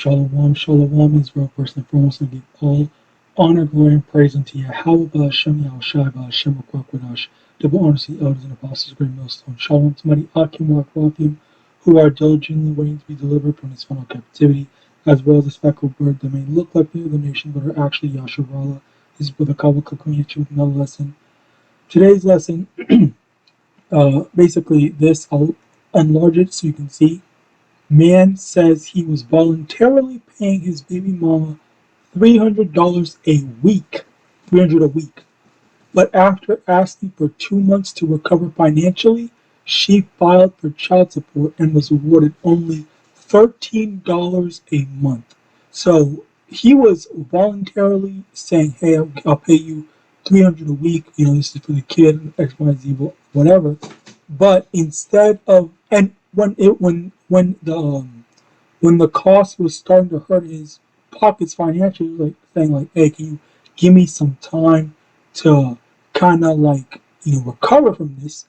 Shalom, shalom, Israel. First and foremost, I give all honor, glory, and praise unto YAHAWAH, YAHAWASHI, YAHAWASHI, double honor to the elders and apostles, great millstone. Shalom to mighty Akim, who are diligently waiting to be delivered from this final captivity, as well as the speckled bird that may look like the other nation, but are actually Yasharala. This is for the Kabbalah community with another lesson. Today's lesson, basically this, I'll enlarge it so you can see. Man says he was voluntarily paying his baby mama $300 a week, $300 a week. But after asking for 2 months to recover financially, she filed for child support and was awarded only $13 a month. So he was voluntarily saying, "Hey, I'll pay you $300 a week. You know, this is for the kid, X, Y, Z, whatever." But instead of, and when the cost was starting to hurt his pockets financially, like saying like, "Hey, can you give me some time to kind of like, you know, recover from this?"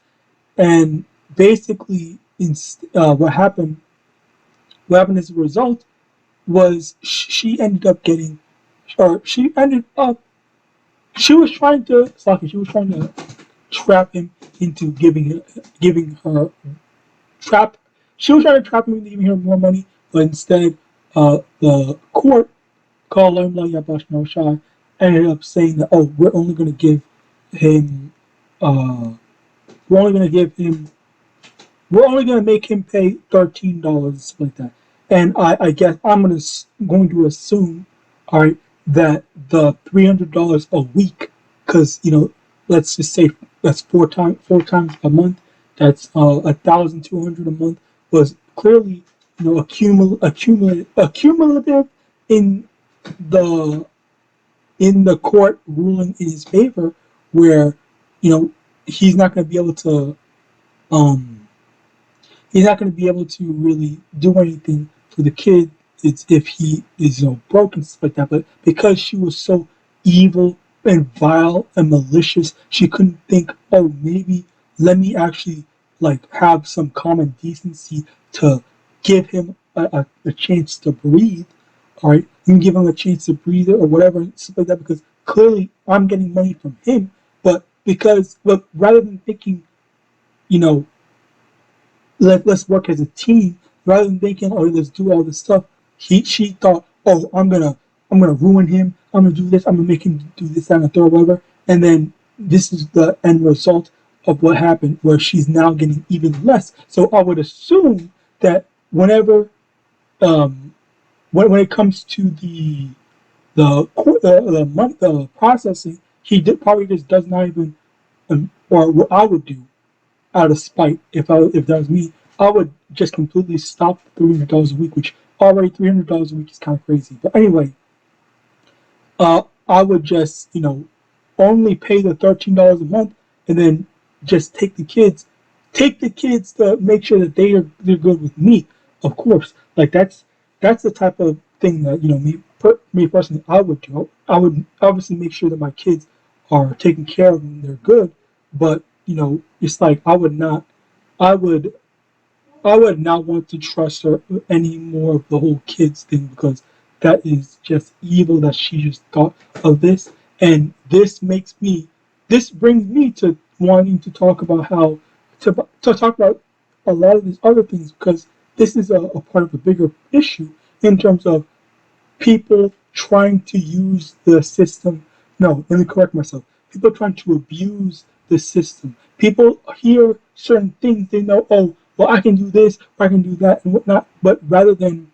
And basically, what happened as a result was she ended up getting, or she was trying to, trap him into giving her trap. She was trying to trap him into giving her more money, but instead, the court called LAWAYA ended up saying that, "Oh, we're only going to give him, we're only going to give him, we're only going to make him pay $13, something like that." And I guess I'm going to assume, all right, that the $300 a week, because, you know, let's just say that's four times a month. That's 1,200 a month, was clearly, you know, accumulative in the court ruling in his favor, where, you know, he's not going to be able to really do anything for the kid. It's if he is, you know, broke and stuff like that. But because she was so evil and vile and malicious, she couldn't think, "Oh, maybe let me actually like have some common decency to give him a chance to breathe." All right, let me give him a chance to breathe or whatever, stuff like that, because clearly I'm getting money from him. But rather than thinking, you know, let's work as a team, rather than thinking, "Oh, let's do all this stuff," she thought, "Oh, I'm gonna ruin him. I'm gonna do this. I'm gonna make him do this, that, and the third, whatever." And then this is the end result of what happened, where she's now getting even less. So I would assume that whenever, when it comes to the money, the processing, probably just does not even, or what I would do out of spite, if that was me, I would just completely stop $300 a week, which already $300 a week is kind of crazy. But anyway, I would just, you know, only pay the $13 a month, and then just take the kids to make sure that they're good with me. Of course, like that's the type of thing that, you know, me personally, I would do. I would obviously make sure that my kids are taken care of and they're good. But, you know, it's like I would not want to trust her any more of the whole kids thing, because that is just evil that she just thought of this. And this brings me to wanting to talk about to talk about a lot of these other things, because this is a part of a bigger issue in terms of people trying to use the system. No, let me correct myself. People trying to abuse the system. People hear certain things, they know, "Oh, well, I can do this, or I can do that," and whatnot. But rather than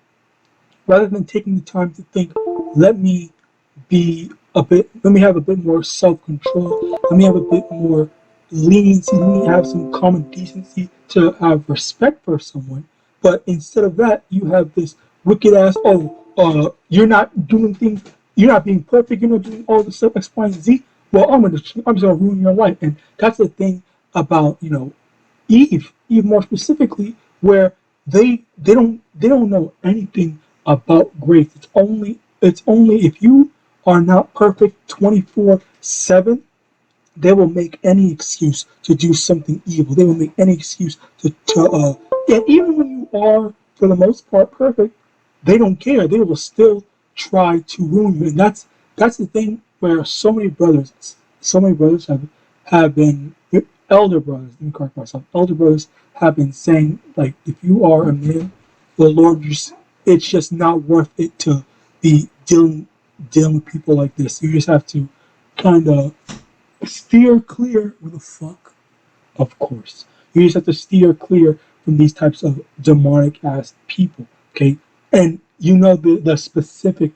taking the time to think, let me have a bit more self-control, let me have a bit more leniency, let me have some common decency to have respect for someone. But instead of that, you have this wicked ass, "Oh, you're not doing things, you're not being perfect, you're not doing all the stuff X, Y, and Z. Well, I'm just gonna ruin your life." And that's the thing about, you know, Eve more specifically, where they don't know anything about grace. It's only if you are not perfect 24/7, they will make any excuse to do something evil. They will make any excuse to and even when you are, for the most part, perfect, they don't care. They will still try to ruin you, and that's the thing where so many brothers have been elder brothers. Let me correct myself. Elder brothers have been saying, like, if you are a man, the Lord just it's just not worth it to be dealing with people like this. You just have to kind of steer clear. Where the fuck? Of course. You just have to steer clear from these types of demonic ass people. Okay, and you know the specific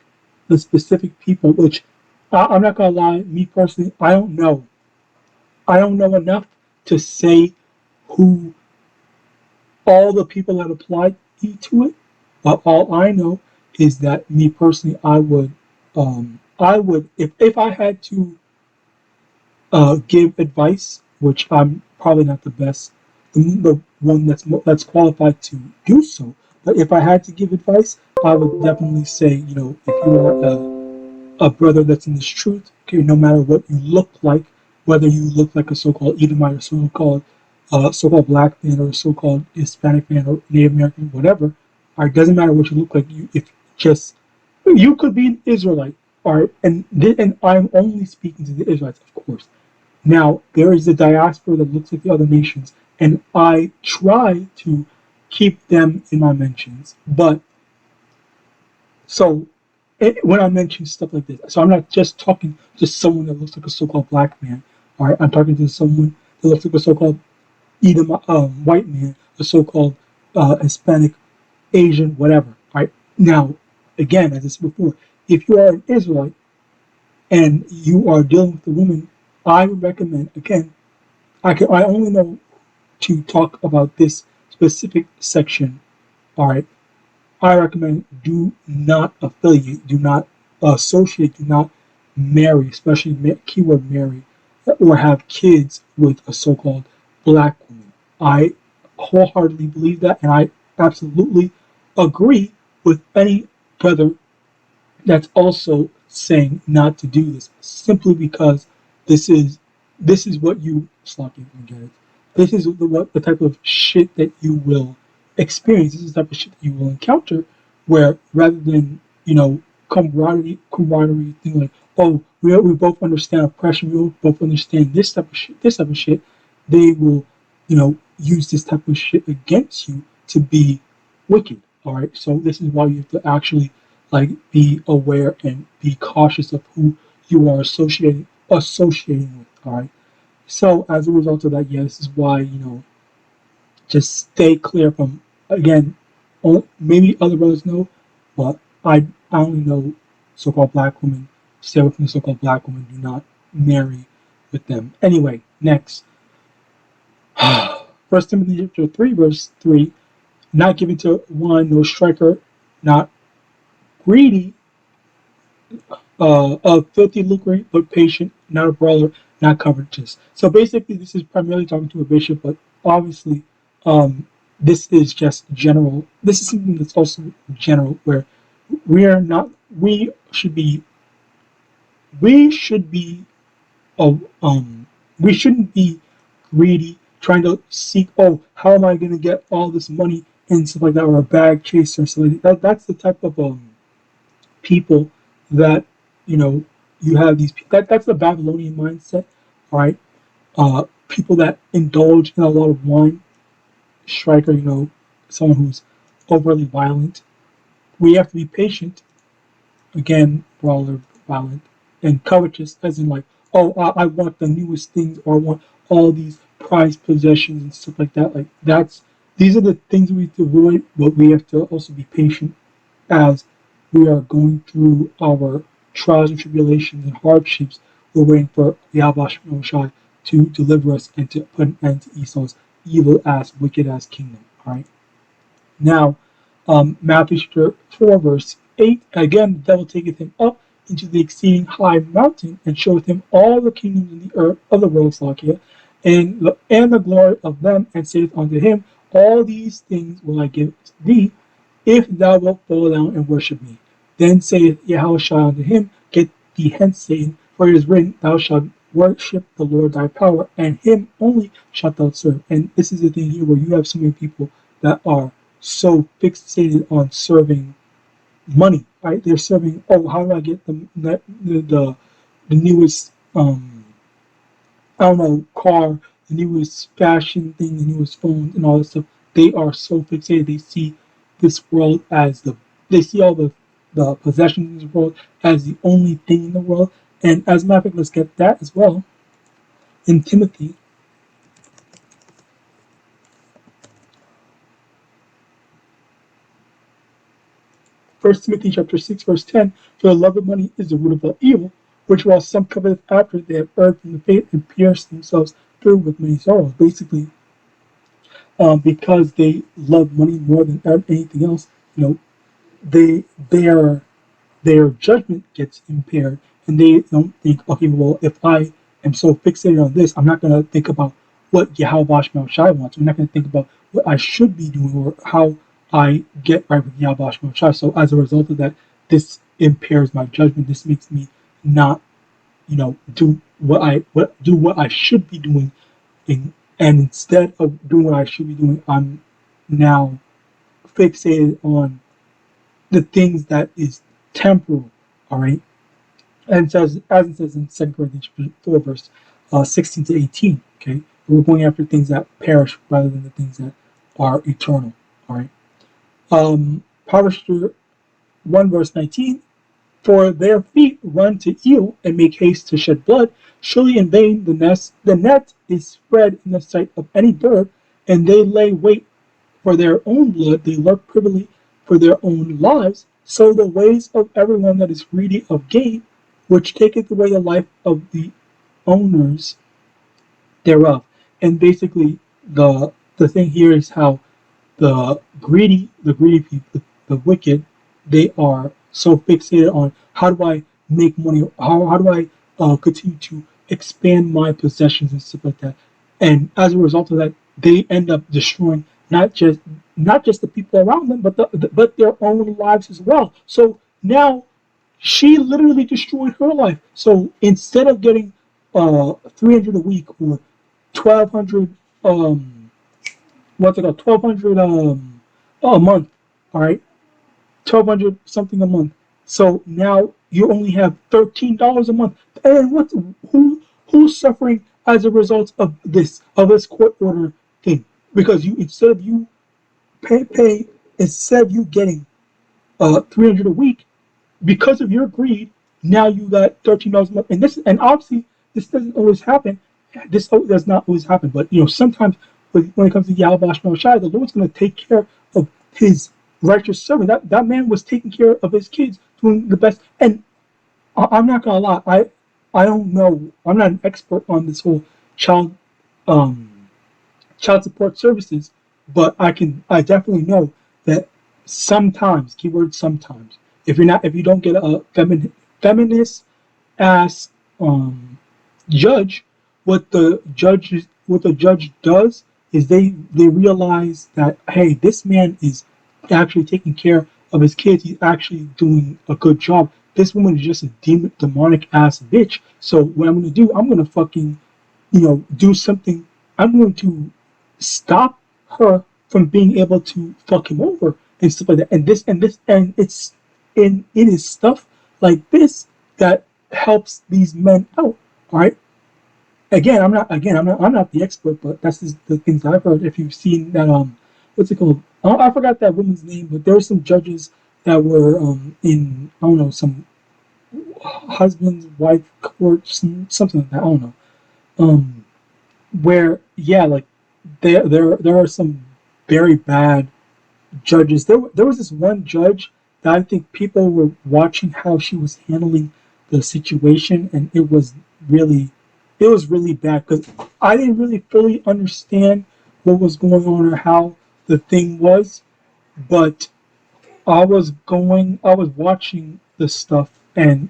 people, which I'm not gonna lie, me personally, I don't know. I don't know enough to say who all the people that applied to it, but all I know is that me personally, I would, if I had to give advice, which I'm probably not the one that's qualified to do so. But if I had to give advice, I would definitely say, if you are a brother that's in this truth, okay, no matter what you look like, whether you look like a so-called Edomite or so-called black man or a so-called Hispanic man or Native American, whatever, all right, doesn't matter what you look like. You could be an Israelite, all right, and I'm only speaking to the Israelites, of course. Now, there is a diaspora that looks at the other nations, and I try to keep them in my mentions. But, so, when I mention stuff like this, so I'm not just talking to someone that looks like a so-called black man, all right? I'm talking to someone that looks like a so-called white man, a so-called Hispanic, Asian, whatever, all right? Now, again, as I said before, if you are an Israelite and you are dealing with a woman, I would recommend, again, I only know to talk about this specific section. All right, I recommend do not affiliate, do not associate, do not marry, especially keyword marry, or have kids with a so-called black woman. I wholeheartedly believe that, and I absolutely agree with any brother that's also saying not to do this simply because this is this is what you sloppy get it. This is the type of shit that you will experience. This is the type of shit that you will encounter where rather than, camaraderie thing like, oh, we both understand oppression, we both understand this type of shit, they will, use this type of shit against you to be wicked. All right. So this is why you have to actually like be aware and be cautious of who you are associating with. All right. So as a result of that, yeah, this is why just stay clear from, again. Maybe other brothers know, but I only know so-called black women. Stay away from the so-called black women. Do not marry with them. Anyway, next. First Timothy chapter 3, verse 3. Not given to wine, no striker, not greedy, of filthy lucre, but patient, not a brawler, not covetous. So basically, this is primarily talking to a bishop, but obviously, this is just general. This is something that's also general, where we are not. We should be, uh, we shouldn't be greedy, trying to seek. Oh, how am I going to get all this money and stuff like that, or a bag chaser or something like that. That's the type of people that you have these that's the Babylonian mindset. All right, people that indulge in a lot of wine, striker, someone who's overly violent. We have to be patient, again, brawler, violent, and covetous, as in like, oh, I want the newest things, or I want all these prized possessions and stuff like that. Like these are the things we have to avoid, but we have to also be patient as we are going through our trials and tribulations and hardships. We're waiting for YAHAWAH to deliver us and to put an end to Esau's evil ass, wicked ass kingdom. All right. Now, Matthew chapter 4, verse 8. Again, the devil taketh him up into the exceeding high mountain and showeth him all the kingdoms of the earth of the world, Slakia, and the glory of them, and saith unto him, all these things will I give thee, if thou wilt fall down and worship me. Then saith Yahushua unto him, get thee hence, Satan, for it is written, thou shalt worship the Lord thy power, and him only shalt thou serve. And this is the thing here where you have so many people that are so fixated on serving money, right? They're serving, oh, how do I get the newest, I don't know, car, the newest fashion thing, the newest phone, and all this stuff. They are so fixated. They see this world as they see all the possessions in this world as the only thing in the world. And as a matter of fact, let's get that as well. In Timothy, 1 Timothy chapter 6, verse 10, for the love of money is the root of all evil, which while some coveteth after, they have erred from the faith and pierced themselves through with many sorrows. Basically, because they love money more than anything else, you know, they their judgment gets impaired, and they don't think, okay, well, if I am so fixated on this, I'm not going to think about what YAHAWASHI wants. I'm not going to think about what I should be doing or how I get right with YAHAWASHI. So as a result of that, this impairs my judgment. This makes me not, do what I should be doing, and instead of doing what I should be doing, I'm now fixated on the things that is temporal. All right, and it says, as it says in 2 Corinthians 4, verse 16 to 18. Okay, we're going after things that perish rather than the things that are eternal. All right. Proverbs 1, verse 19. For their feet run to evil and make haste to shed blood. Surely in vain the net is spread in the sight of any bird, and they lay wait for their own blood. They lurk privily for their own lives. So the ways of everyone that is greedy of gain, which taketh away the life of the owners thereof. And basically, the thing here is how the greedy people, the wicked, they are so fixated on how do I make money, how do I continue to expand my possessions and stuff like that. And as a result of that, they end up destroying not just the people around them, but their own lives as well. So now she literally destroyed her life. So instead of getting 300 a week or 1,200 what's it called, 1,200 a month, all right, 1,200 something a month. So now you only have $13 a month. And who's suffering as a result of this court order thing? Because you instead of you pay instead of you getting 300 a week, because of your greed, now you got $13 a month. And obviously this doesn't always happen. This does not always happen, but sometimes when it comes to YAHAWASHI, the Lord's going to take care of His righteous servant. That man was taking care of his kids, doing the best. And I'm not going to lie, I don't know. I'm not an expert on this whole child um, child support services, but I definitely know that sometimes, keyword sometimes, if you don't get a feminist ass judge, what the judge does is they realize that, hey, this man is actually taking care of his kids. He's actually doing a good job. This woman is just a demonic ass bitch. So what I'm gonna do, I'm gonna fucking do something. I'm going to stop her from being able to fuck him over and stuff like that. And it is stuff like this that helps these men out. All right. I'm not the expert, but that's just the things I've heard. If you've seen that, what's it called? I forgot that woman's name, but there were some judges that were in, I don't know, some husband's wife court, something like that. I don't know. Um, where yeah, like there are some very bad judges. There was this one judge that I think people were watching how she was handling the situation, and it was really bad because I didn't really fully understand what was going on or how the thing was, but I was watching the stuff, and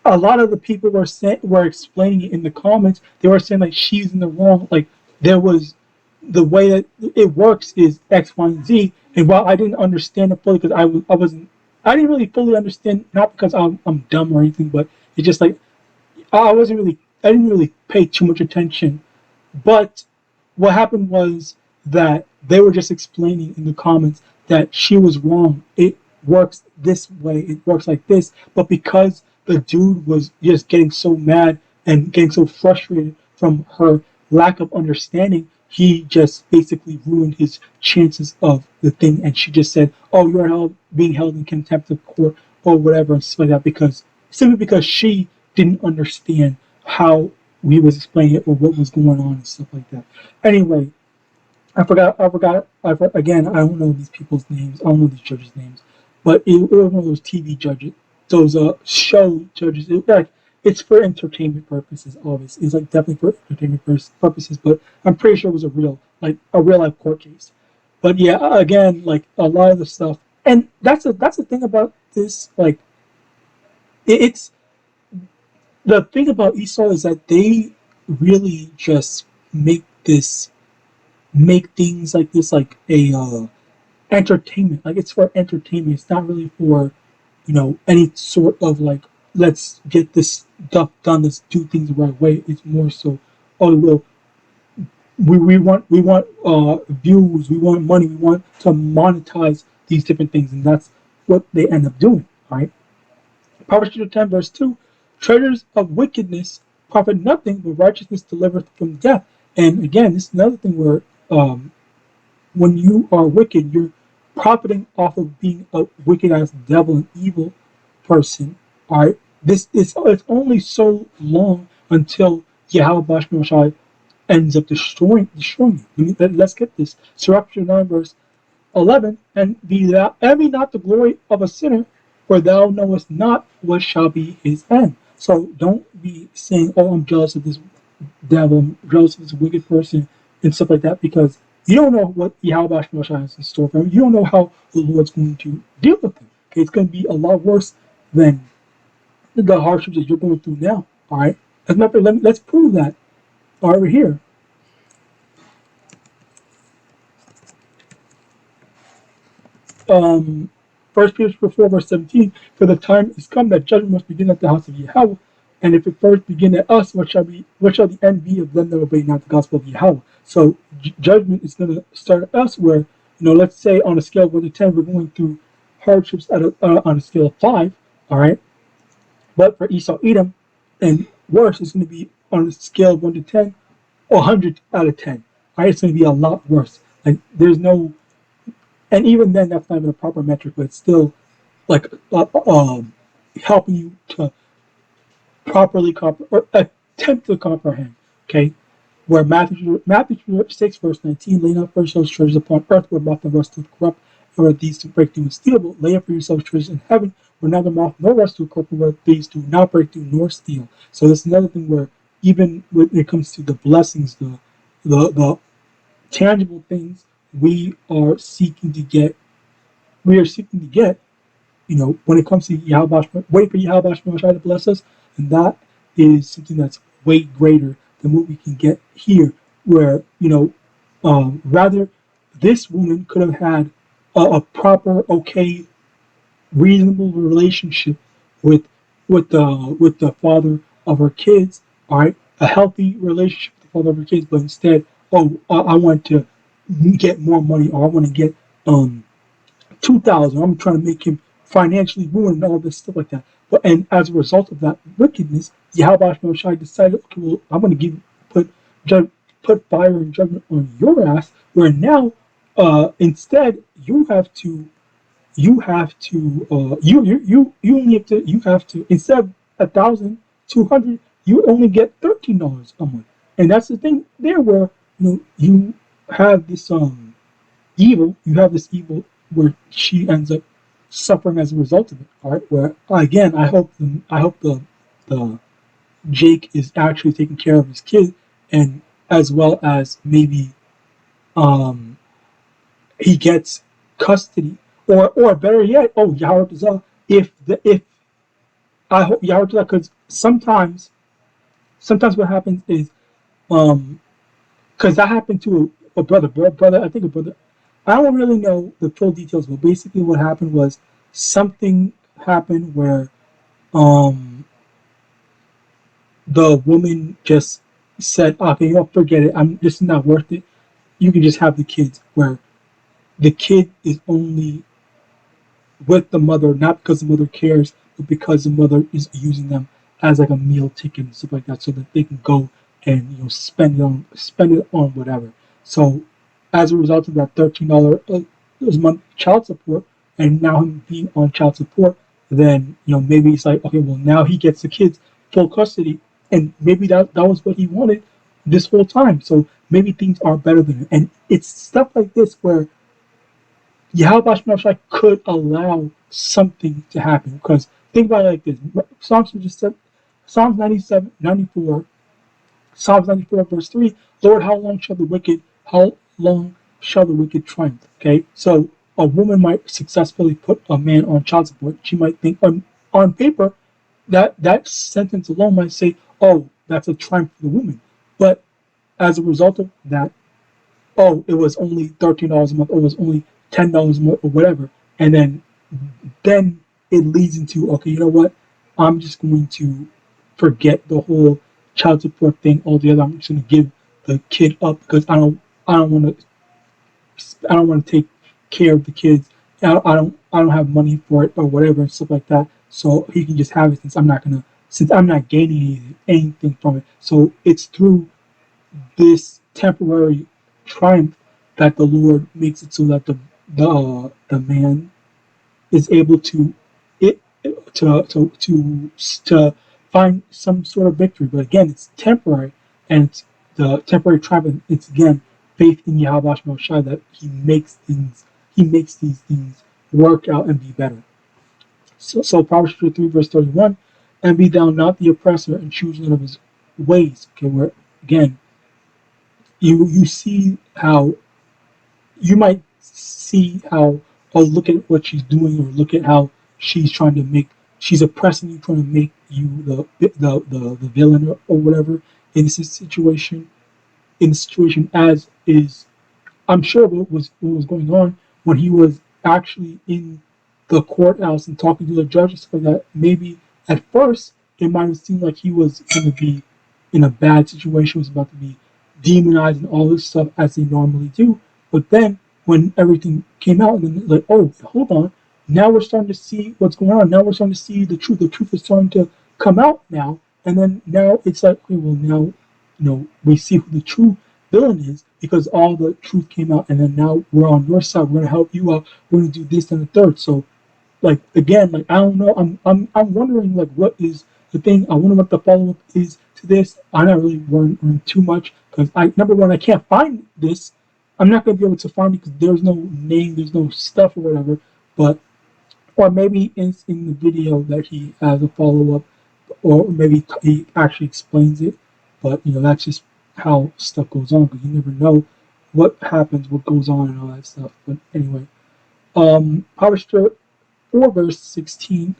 a lot of the people were explaining it in the comments. They were saying like she's in the wrong. Like there was the way that it works is X, Y, and Z. And while I didn't understand it fully because I didn't really fully understand, not because I'm dumb or anything, but it's just like I didn't really pay too much attention. But what happened was that they were just explaining in the comments that she was wrong. works this way, it works like this. But because the dude was just getting so mad and getting so frustrated from her lack of understanding, he just basically ruined his chances of the thing. And she just said, "Oh, you're being held in contempt of court or whatever," and stuff like that, because simply because she didn't understand how we was explaining it or what was going on and stuff like that. Anyway, again, I don't know these people's names. I don't know these judges' names. But it was one of those TV judges, those show judges. It's for entertainment purposes, obviously. It's like definitely for entertainment purposes, but I'm pretty sure it was a real life court case. But yeah, again, like a lot of the stuff, and that's the thing about this. Like, it's the thing about Esau is that they really just make things like this like a entertainment. Like, it's for entertainment. It's not really for any sort of like, let's get this stuff done. Let's do things the right way. It's more so, oh well, we want views. We want money. We want to monetize these different things, and that's what they end up doing. Right. Proverbs chapter 10 verse 2: treasures of wickedness profit nothing, but righteousness delivereth from death. And again, this is another thing where when you are wicked, you're profiting off of being a wicked ass devil and evil person. All right, this is it's only so long until Yahawadah ends up destroying you. Let's get this. Sirach 9 verse 11: and be thou envy not the glory of a sinner, for thou knowest not what shall be his end. So don't be saying, "Oh, I'm jealous of this devil, I'm jealous of this wicked person," and stuff like that, because you don't know what Yahweh has in store for him. You don't know how the Lord's going to deal with him. Okay, it's going to be a lot worse than the hardships that you're going through now. All right, as a matter of fact, let's prove that over here. First Peter 4 verse 17: for the time is come that judgment must begin at the house of Yahweh, and if it first begin at us, what shall the end be of them that obey not the gospel of Yahweh? So judgment is going to start at us, where let's say on a scale of 1 to 10, we're going through hardships on a scale of 5. All right, but for Esau, Edom, and worse, it's going to be on a scale of 1 to 10, or 100 out of 10. All right, it's going to be a lot worse. Like, there's no. And even then, that's not even a proper metric, but it's still like helping you to properly or attempt to comprehend. Okay, where Matthew 6 verse 19: lay not for yourselves treasures upon earth, where moth and rust doth corrupt, and where these do break through and steal. But lay up for yourselves treasures in heaven, where neither moth nor rust do corrupt, and where these do not break through nor steal. So that's another thing where even when it comes to the blessings, the tangible things we are seeking to get, when it comes to Yahweh, wait for Yahweh to bless us, and that is something that's way greater than what we can get here, where, rather, this woman could have had a proper, okay, reasonable relationship with the father of her kids, all right, a healthy relationship with the father of her kids, but instead, oh, I want to get more money, or I want to get 2,000. I'm trying to make him financially ruined and all this stuff like that. And as a result of that wickedness, Yahweh decided, okay, well, I'm going to put fire and judgment on your ass. Where now, instead, you have to instead of 1,200, you only get $13 a month. And that's the thing there, where you have this evil where she ends up suffering as a result of it. All right, where again, I hope the Jake is actually taking care of his kid, and as well as maybe he gets custody, or better yet, oh, Yahawadah, if I hope Yahawadah, because sometimes what happens is, because that happened to a brother, I think a brother. I don't really know the full details, but basically what happened was something happened where the woman just said, okay, forget it. This is not worth it. You can just have the kids, where the kid is only with the mother, not because the mother cares, but because the mother is using them as like a meal ticket and stuff like that, so that they can go and spend it on whatever. So as a result of that $13 a month child support, and now him being on child support, then maybe it's like, okay, well, now he gets the kids full custody, and maybe that was what he wanted this whole time. So maybe things are better than it. And it's stuff like this where Yahawadah could allow something to happen. Because think about it like this. Psalms just said, Psalms 97, 94, Psalms 94 verse 3, Lord, how long shall the wicked triumph? Okay, so a woman might successfully put a man on child support. She might think on paper that sentence alone might say, oh, that's a triumph for the woman. But as a result of that, oh, it was only $13 a month, or it was only $10 a month, or whatever. And then it leads into, okay, you know what? I'm just going to forget the whole child support thing altogether. I'm just going to give the kid up because I don't want to take care of the kids. I don't have money for it or whatever and stuff like that. So he can just have it since I'm not gaining anything from it. So it's through this temporary triumph that the Lord makes it so that the man is able to it to find some sort of victory. But again, it's temporary, and it's the temporary triumph. And it's again faith in Yahawadah that he makes these things work out and be better. So Proverbs 3 verse 31, and be thou not the oppressor, and choose none of his ways. Okay, where again you see how you might see how, oh, look at what she's doing, or look at how she's oppressing you, trying to make you the villain, or whatever in this situation. In the situation as is, I'm sure what was going on when he was actually in the courthouse and talking to the judges, so that maybe at first it might have seemed like he was going to be in a bad situation, was about to be demonized and all this stuff as they normally do. But then when everything came out, and then like, oh, hold on, now we're starting to see what's going on. Now we're starting to see the truth. The truth is starting to come out now, and then now it's like, okay, well, now we see who the true villain is, because all the truth came out, and then now we're on your side. We're gonna help you out. We're gonna do this and the third. So, like again, like I don't know. I'm wondering like what is the thing. I wonder what the follow up is to this. I'm not really worrying too much because number one, I can't find this. I'm not gonna be able to find it because there's no name, there's no stuff or whatever. But or maybe in the video that he has a follow up, or maybe he actually explains it. But that's just how stuff goes on, because you never know what happens, what goes on, and all that stuff. But anyway, Proverbs 4 verse 16.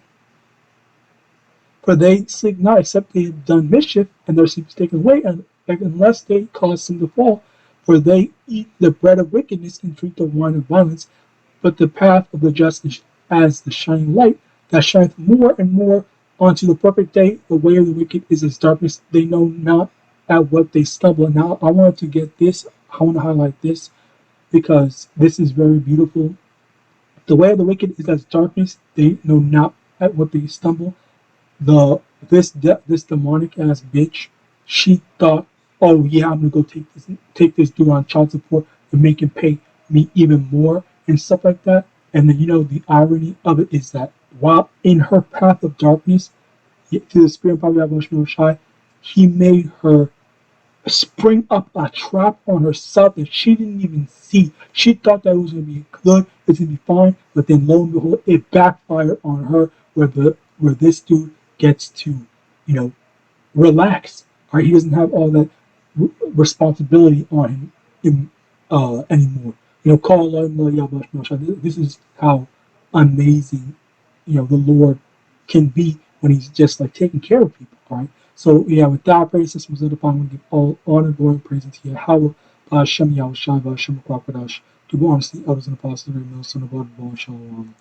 For they sleep not, except they have done mischief, and their sleep is taken away, and unless they cause them to fall. For they eat the bread of wickedness and drink the wine of violence. But the path of the just is as the shining light that shineth more and more unto the perfect day. The way of the wicked is as darkness. They know not at what they stumble. Now I wanted to get this. I want to highlight this because this is very beautiful. The way of the wicked is as darkness. They know not at what they stumble. This demonic ass bitch, she thought, oh yeah, I'm gonna go take this dude on child support and make him pay me even more and stuff like that. And then the irony of it is that while in her path of darkness, through the spirit of YAHAWASHI, he made her spring up a trap on herself that she didn't even see. She thought that it was going to be good, it's going to be fine, but then lo and behold, it backfired on her, where this dude gets to, relax. Right? He doesn't have all that responsibility on him anymore. Call Allah. This is how amazing, the Lord can be when He's just like taking care of people. All right. So yeah, with that, praise systems of the Father, we give all honor, glory, and praise unto Yahawah, Hashem, Yahawashi, Hashem, Kwakadash, to be honestly, others and apostles, and son of God, Shalom.